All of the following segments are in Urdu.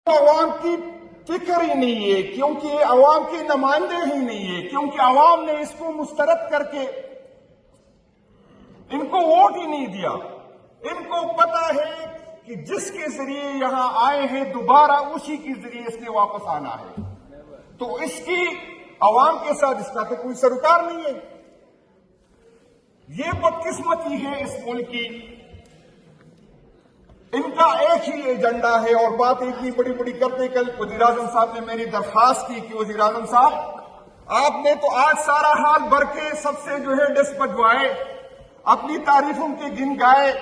عوام کی فکر ہی نہیں ہے، کیونکہ عوام کے نمائندے ہی نہیں ہے، کیونکہ عوام نے اس کو مسترد کر کے ان کو ووٹ ہی نہیں دیا۔ ان کو پتا ہے کہ جس کے ذریعے یہاں آئے ہیں دوبارہ اسی کے ذریعے اس نے واپس آنا ہے، تو اس کی عوام کے ساتھ اس کا تو کوئی سروکار نہیں ہے۔ یہ بدقسمتی ہے اس ملک کی۔ ان کا ایک ہی ایجنڈا ہے اور بات اتنی بڑی بڑی کرتے کل وزیر اعظم صاحب نے میری درخواست کی کہ وزیر اعظم صاحب آپ نے تو آج سارا حال بھر کے سب سے ڈس بجوائے، اپنی تعریفوں کے گن گائے۔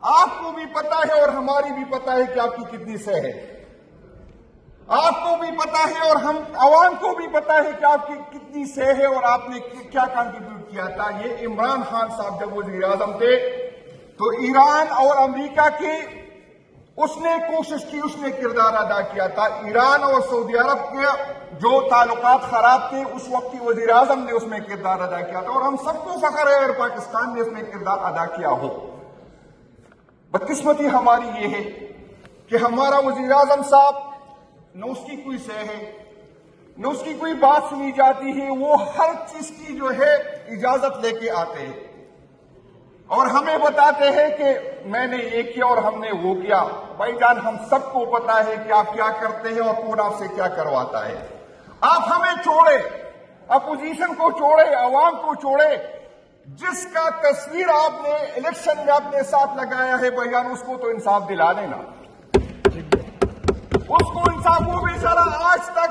آپ کو بھی پتا ہے اور ہماری بھی پتا ہے کہ آپ کی کتنی سہ ہے، آپ کو بھی پتا ہے اور ہم عوام کو بھی پتا ہے کہ آپ کی کتنی سہ ہے اور آپ نے کیا کنٹریبیوٹ کیا تھا۔ یہ عمران خان صاحب جب وزیر اعظم تھے تو ایران اور امریکہ کی اس نے کوشش کی، اس نے کردار ادا کیا تھا۔ ایران اور سعودی عرب کے جو تعلقات خراب تھے اس وقت کی وزیر اعظم نے اس میں کردار ادا کیا تھا، اور ہم سب کو فخر ہے اگر پاکستان نے اس میں کردار ادا کیا ہو۔ بدقسمتی ہماری یہ ہے کہ ہمارا وزیر اعظم صاحب نہ اس کی کوئی سہ ہے، نہ اس کی کوئی بات سنی جاتی ہے، وہ ہر چیز کی اجازت لے کے آتے ہیں اور ہمیں بتاتے ہیں کہ میں نے یہ کیا اور ہم نے وہ کیا۔ بھائی جان، ہم سب کو پتا ہے کہ آپ کیا کرتے ہیں اور کون آپ سے کیا کرواتا ہے۔ آپ ہمیں چھوڑے، اپوزیشن کو چھوڑے، عوام کو چھوڑے، جس کا تصویر آپ نے الیکشن میں اپنے ساتھ لگایا ہے بھائی جان، اس کو تو انصاف دلا دینا، اس کو انصاف۔ وہ بھی ذرا آج تک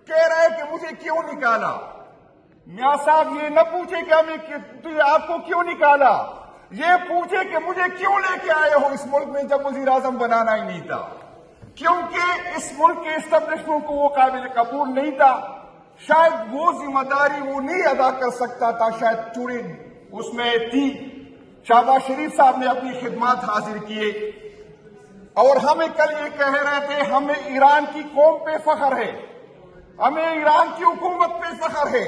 کہہ رہے کہ مجھے کیوں نکالا۔ میاں صاحب یہ نہ پوچھے کہ ہمیں آپ کو کیوں نکالا، یہ پوچھے کہ مجھے کیوں لے کے آئے ہو اس ملک میں جب وزیر اعظم بنانا ہی نہیں تھا، کیونکہ اس ملک کے اسٹیبلشمنٹ کو وہ قابل قبول نہیں تھا۔ شاید وہ ذمہ داری وہ نہیں ادا کر سکتا تھا، شاید چوری اس میں تھی۔ شہباز شریف صاحب نے اپنی خدمات حاضر کیے اور ہمیں کل یہ کہہ رہے تھے ہمیں ایران کی قوم پہ فخر ہے، ہمیں ایران کی حکومت پہ فخر ہے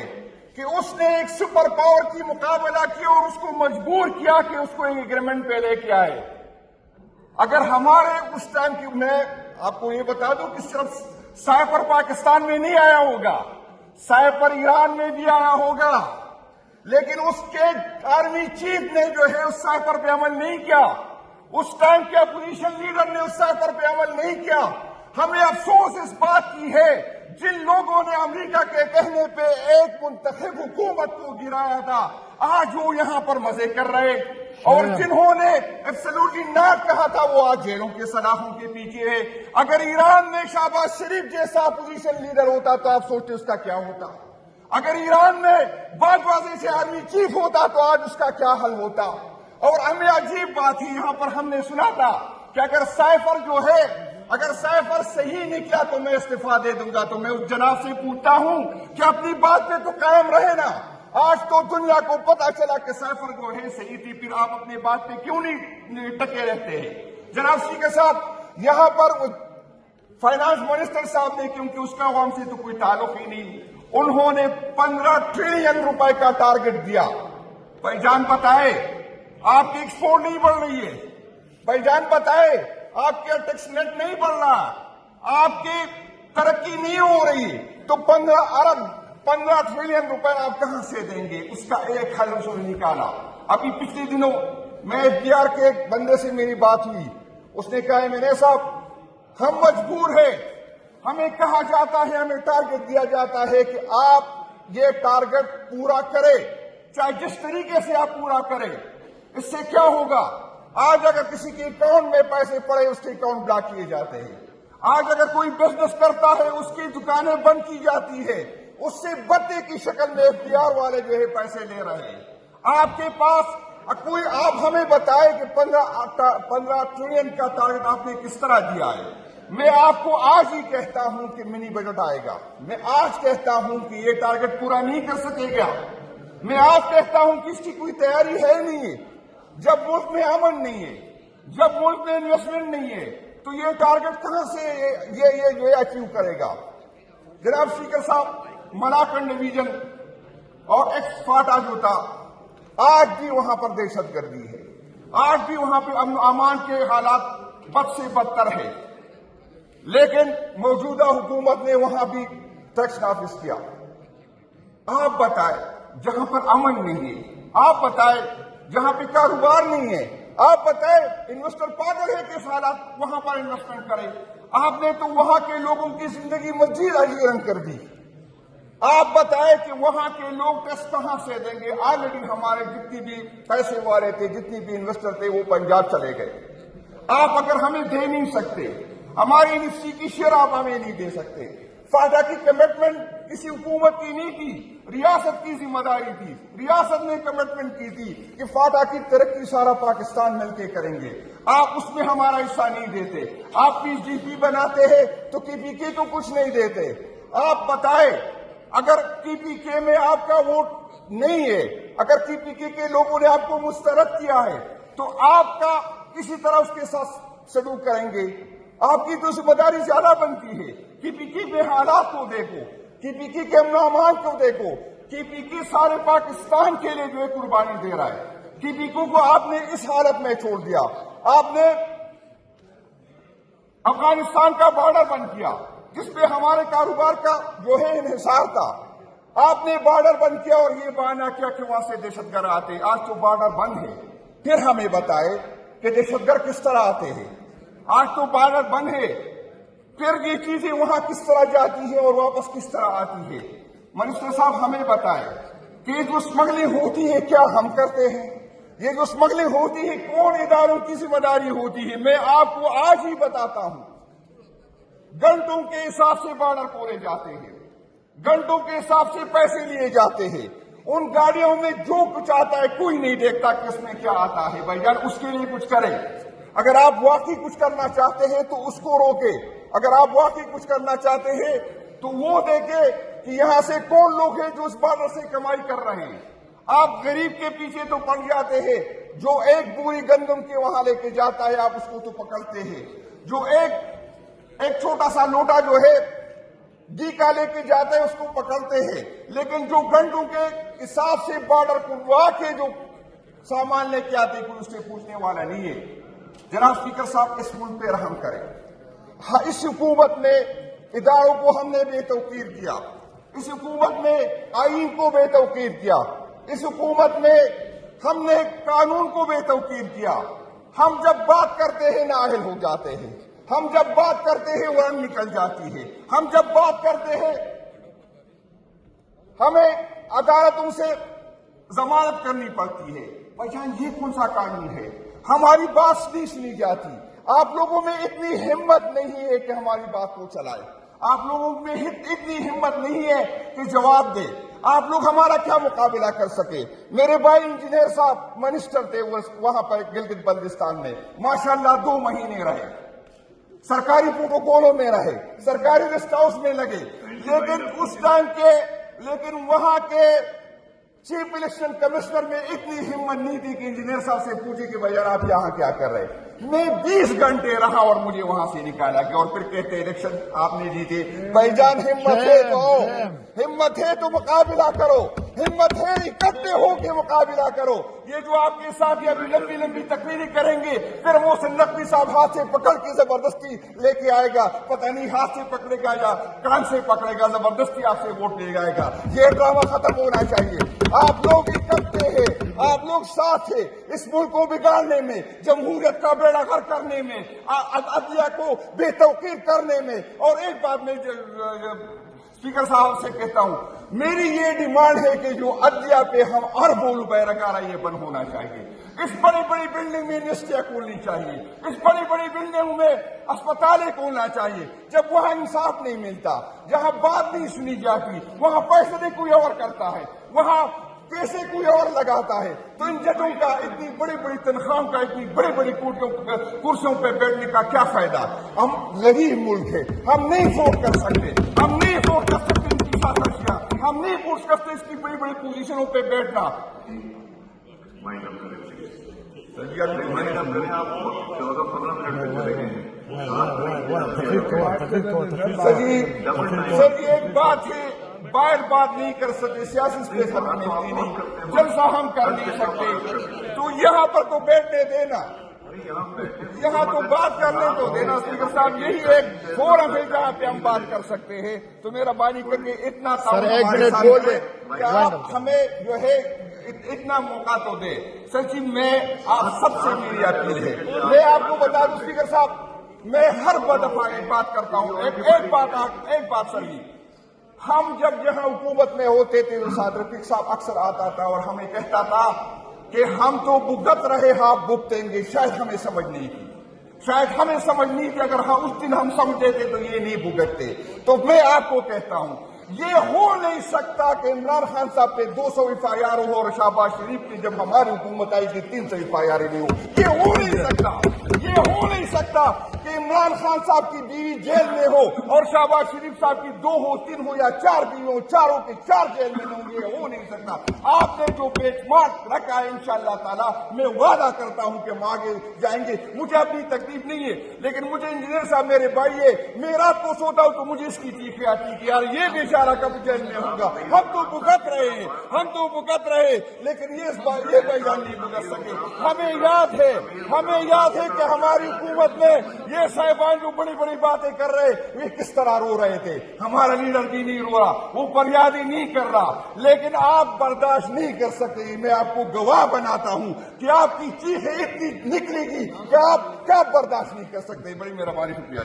کہ اس نے ایک سپر پاور کی مقابلہ کیا اور اس کو مجبور کیا کہ اس کو ایک ایگریمنٹ پہ لے کے آئے۔ اگر ہمارے اس ٹائم کی، میں آپ کو یہ بتا دوں کہ صرف سائپر پاکستان میں نہیں آیا ہوگا، سائپر ایران میں بھی آیا ہوگا، لیکن اس کے آرمی چیف نے اس سائپر پہ عمل نہیں کیا، اس ٹائم کے اپوزیشن لیڈر نے اس سائپر پہ عمل نہیں کیا۔ ہمیں افسوس اس بات کی ہے جن لوگوں نے امریکہ کے کہنے پہ ایک منتخب حکومت کو گرایا تھا، آج وہ یہاں پر مزے کر رہے، اور جنہوں نے ایبسولوٹلی ناٹ کہا تھا وہ آج جیلوں کے سلاخوں کے پیچھے ہے۔ اگر ایران میں شہباز شریف جیسا اپوزیشن لیڈر ہوتا تو آپ سوچتے اس کا کیا ہوتا؟ اگر ایران میں باجوازی سے آرمی چیف ہوتا تو آج اس کا کیا حل ہوتا؟ اور ہمیں عجیب بات ہی یہاں پر ہم نے سنا تھا کہ اگر سائفر صحیح نکلا تو میں استعفیٰ دے دوں گا، تو میں اس جناب سے پوچھتا ہوں کہ اپنی بات پہ تو قائم رہے نا۔ آج تو دنیا کو پتا چلا کہ سائفر صحیح تھی، پھر آپ اپنی بات پہ کیوں نہیں ٹکے رہتے ہیں؟ جناب کے ساتھ یہاں پر فائنانس منسٹر صاحب نے، کیونکہ اس کا عوام سے تو کوئی تعلق ہی نہیں، انہوں نے 15 ٹریلین روپے کا ٹارگٹ دیا۔ بھائی جان بتائے آپ کی ایکسپورٹ نہیں بڑھ رہی ہے، بھائی جان بتائے آپ کے ٹیکس نیٹ نہیں بڑھ رہا، آپ کی ترقی نہیں ہو رہی، تو 15 ٹریلین روپے آپ کہاں سے دیں گے؟ اس کا ایک حل انہوں نے نکالا۔ ابھی پچھلے دنوں میں FDR کے ایک بندے سے میری بات ہوئی، اس نے کہا میرے صاحب ہم مجبور ہیں، ہمیں کہا جاتا ہے، ہمیں ٹارگٹ دیا جاتا ہے کہ آپ یہ ٹارگٹ پورا کریں، چاہے جس طریقے سے آپ پورا کریں۔ اس سے کیا ہوگا؟ آج اگر کسی کے اکاؤنٹ میں پیسے پڑے اس کے اکاؤنٹ بلاک کیے جاتے ہیں، آج اگر کوئی بزنس کرتا ہے اس کی دکانیں بند کی جاتی ہے، اس سے بدلے کی شکل میں FDR والے پیسے لے رہے ہیں۔ آپ کے پاس کوئی، آپ ہمیں بتائے کہ 15 ٹریلین کا ٹارگٹ آپ نے کس طرح دیا ہے؟ میں آپ کو آج ہی کہتا ہوں کہ منی بجٹ آئے گا، میں آج کہتا ہوں کہ یہ ٹارگٹ پورا نہیں کر سکے گا، میں آج کہتا ہوں کہ اس کی کوئی تیاری ہے نہیں ہے۔ جب ملک میں امن نہیں ہے، جب ملک میں انویسٹمنٹ نہیں ہے، تو یہ ٹارگٹ کہاں سے یہ اچیو کرے گا؟ جناب اسپیکر صاحب، ملاکنڈ ڈویژن اور ایکس فاٹا جو تھا، آج بھی وہاں پر دہشت گردی ہے، آج بھی وہاں پہ امن و امان کے حالات بد سے بدتر ہے۔ لیکن موجودہ حکومت نے وہاں بھی ٹیکس نافذ کیا. آپ بتائیں جہاں پر امن نہیں ہے، آپ بتائیں جہاں پہ کاروبار نہیں ہے، آپ بتائیں انویسٹر پاگل ہے کس حالات وہاں پر انویسٹمنٹ کرے. آپ نے تو وہاں کے لوگوں کی زندگی مزید حیران کر دی. آپ بتائیں کہ وہاں کے لوگ ٹیکس کہاں سے دیں گے؟ آلریڈی ہمارے جتنی بھی پیسے والے تھے، جتنی بھی انویسٹر تھے، وہ پنجاب چلے گئے. آپ اگر ہمیں دے نہیں سکتے، ہماری یونیورسٹی کی شیئر آپ ہمیں نہیں دے سکتے. فاٹا کی کمٹمنٹ کسی حکومت کی نہیں تھی، ریاست کی ذمہ داری تھی. ریاست نے کمٹمنٹ کی تھی کہ فاٹا کی ترقی سارا پاکستان مل کے کریں گے. آپ اس میں ہمارا حصہ نہیں دیتے. آپ پی جی پی بناتے ہیں تو کی پی کے کو کچھ نہیں دیتے. آپ بتائیں اگر کی پی کے میں آپ کا ووٹ نہیں ہے، اگر کی پی کے لوگوں نے آپ کو مسترد کیا ہے، تو آپ کا کسی طرح اس کے ساتھ سلوک کریں گے. آپ کی تو ذمہ داری زیادہ بنتی ہے. کی پی کے حالات کو دیکھو، کی پی کے امن و امان کو دیکھو. کی پی کے سارے پاکستان کے لیے جو ہے قربانی دے رہا ہے. کی پی کے کو آپ نے اس حالت میں چھوڑ دیا. آپ نے افغانستان کا بارڈر بند کیا جس پہ ہمارے کاروبار کا جو ہے انحصار تھا. آپ نے بارڈر بند کیا اور یہ بہانہ کیا کہ وہاں سے دہشت گرد آتے. آج تو بارڈر بند ہے، پھر ہمیں بتائے کہ دہشت گرد کس طرح آتے ہیں. آج تو بارڈر بند ہے، پھر یہ چیزیں وہاں کس طرح جاتی ہیں اور واپس کس طرح آتی ہے. منسٹر صاحب ہمیں بتائے کہ جو اسمگلنگ ہوتی ہے کیا ہم کرتے ہیں؟ یہ جو اسمگلنگ ہوتی ہے کون اداروں کی ذمہ داری ہوتی ہے؟ میں آپ کو آج ہی بتاتا ہوں. گھنٹوں کے حساب سے بارڈر کھولے جاتے ہیں، گھنٹوں کے حساب سے پیسے لیے جاتے ہیں. ان گاڑیوں میں جو کچھ آتا ہے کوئی نہیں دیکھتا کہ اس میں کیا آتا ہے. بھائی جان اس کے لیے کچھ کریں. اگر آپ واقعی کچھ کرنا چاہتے ہیں تو اس کو روکے. اگر آپ واقعی کچھ کرنا چاہتے ہیں تو وہ دیکھے کہ یہاں سے کون لوگ ہیں جو اس بارڈر سے کمائی کر رہے ہیں. آپ غریب کے پیچھے تو پڑ جاتے ہیں. جو ایک بوری گندم کے وہاں لے کے جاتا ہے آپ اس کو تو پکڑتے ہیں. جو ایک چھوٹا سا لوٹا جو ہے گھی کا لے کے جاتا ہے اس کو پکڑتے ہیں. لیکن جو گھنٹوں کے حساب سے بارڈر کو وا کے جو سامان لے کے آتے کوئی اس سے پوچھنے والا نہیں ہے. جناب اسپیکر صاحب اس ملک پہ رحم کریں. اس حکومت میں اداروں کو ہم نے بے توقیر کیا. اس حکومت میں آئین کو بے توقیر کیا. اس حکومت میں ہم نے قانون کو بے توقیر کیا. ہم جب بات کرتے ہیں نااہل ہو جاتے ہیں. ہم جب بات کرتے ہیں ورن نکل جاتی ہے. ہم جب بات کرتے ہیں ہمیں عدالتوں سے ضمانت کرنی پڑتی ہے. بھائی جان یہ کون سا قانون ہے؟ ہماری بات نہیں سنی جاتی. آپ لوگوں میں اتنی ہمت نہیں ہے کہ ہماری بات کو چلائے. آپ لوگوں میں اتنی ہمت نہیں ہے کہ جواب دے. آپ لوگ ہمارا کیا مقابلہ کر سکے؟ میرے بھائی انجینئر صاحب منسٹر تھے وہاں پر گلگت بلتستان میں، ماشاءاللہ 2 مہینے رہے، سرکاری پروٹوکولوں میں رہے، سرکاری ریسٹ ہاؤس میں لگے. لیکن وہاں کے چیف الیکشن کمشنر میں اتنی ہمت نہیں تھی کہ انجینئر صاحب سے پوچھے کہ بھائی آپ یہاں کیا کر رہے. میں 20 گھنٹے رہا اور مجھے وہاں سے نکالا گیا اور پھر کہتے الیکشن آپ نے جیتے. بھائی جان ہمت ہے تو مقابلہ کرو. ہمت ہے اکٹھے ہو کے مقابلہ کرو. یہ جو آپ کے ساتھ ابھی لمبی لمبی تقریریں کریں گے پھر وہ نقوی صاحب ہاتھ سے پکڑ کے زبردستی لے کے آئے گا. پتہ نہیں ہاتھ سے پکڑے گا یا کان سے پکڑے گا، زبردستی آپ سے ووٹ لے جائے گا. یہ ڈرامہ ختم ہونا چاہیے. آپ لوگ اکٹھے ہیں، آپ لوگ ساتھ ہیں اس ملک کو بگاڑنے میں، جمہوریت کا بیڑا غرق کرنے میں، عدلیہ کو بے توقیر کرنے میں. اور ایک بات میں اسپیکر صاحب سے کہتا ہوں، میری یہ ڈیمانڈ ہے کہ جو عدلیہ پہ ہم اربوں روپے لگا رہے ہیں یہ بند ہونا چاہیے. اس بڑی بڑی بلڈنگ میں یونیورسٹیاں کھولنی چاہیے. اس بڑی بڑی بلڈنگوں میں اسپتالیں کھولنا چاہیے. جب وہاں انصاف نہیں ملتا، جہاں بات نہیں سنی جاتی، وہاں فیصلے کوئی اور کرتا ہے، وہاں پیسے کوئی اور لگاتا ہے، تو ان ججوں کا اتنی بڑی بڑی تنخواہوں کا اتنی بڑی بڑی کرسیوں پہ بیٹھنے کا کیا فائدہ؟ ہم غریب ملک ہے، ہم نہیں افورڈ کر سکتے، ہم نہیں افورڈ کر سکتے ان کی سازشیاں، ہم نہیں افورڈ کرتے اس کی بڑی بڑی پوزیشنوں پہ بیٹھنا. سر ایک بات ہے، باہر بات نہیں کر سکتے، سیاسی اسپیس ہمیں ملتی نہیں، جلسہ ہم کر نہیں سکتے، تو یہاں پر تو بیٹھنے دینا. یہاں تو بات کرنے تو دینا اسپیکر صاحب، یہی ایک فورم ہے جہاں پہ ہم بات کر سکتے ہیں، تو میرا بانی کر کے اتنا کہ آپ ہمیں جو ہے اتنا موقع تو دے۔ سچی میں آپ سب سے میری اپیل ہے، میں آپ کو بتا دوں اسپیکر صاحب، میں ہر دفعہ ایک بات کرتا ہوں، ایک بات سر جی، ہم جب یہاں حکومت میں ہوتے تھے تو سعد رفیق صاحب اکثر آتا تھا اور ہمیں کہتا تھا کہ ہم تو بھگت رہے، ہاں بھگتیں گے، شاید ہمیں سمجھ نہیں تھی، اگر ہاں اس دن ہم سمجھتے تھے تو یہ نہیں بھگتتے۔ تو میں آپ کو کہتا ہوں، یہ ہو نہیں سکتا کہ عمران خان صاحب پہ 200 FIR ہو اور شہباز شریف کی جب ہماری حکومت آئی تھی 300 FIR نہیں ہو۔ یہ ہو نہیں سکتا کہ عمران خان صاحب کی بیوی جیل میں ہو اور شہباز شریف صاحب کی 2 ہو 3 ہو یا 4 بیوی ہو، چاروں کے 4 جیل میں ہوں، یہ ہو نہیں سکتا۔ آپ نے جو بیچ مارک رکھا ہے انشاءاللہ تعالیٰ میں وعدہ کرتا ہوں کہ ہم آگے جائیں گے۔ مجھے اپنی تکلیف نہیں ہے، لیکن مجھے انجینئر صاحب میرے بھائی ہے، میں رات کو سوتا ہوں تو مجھے اس کی چیخیں آتی کہ یار یہ بیچارہ کب جیل میں ہوگا۔ ہم تو بھگت رہے لیکن یہ بھائیان نہیں بھگت سکے۔ ہمیں یاد ہے کہ ہماری حکومت میں یہ صاحبان جو بڑی بڑی باتیں کر رہے وہ کس طرح رو رہے تھے۔ ہمارا لیڈر بھی نہیں رو رہا، وہ فریاد ہی نہیں کر رہا، لیکن آپ برداشت نہیں کر سکتے۔ میں آپ کو گواہ بناتا ہوں کہ آپ کی چیخیں اتنی نکلے گی کہ آپ کیا برداشت نہیں کر سکتے۔ بڑی مہربانی، شکریہ۔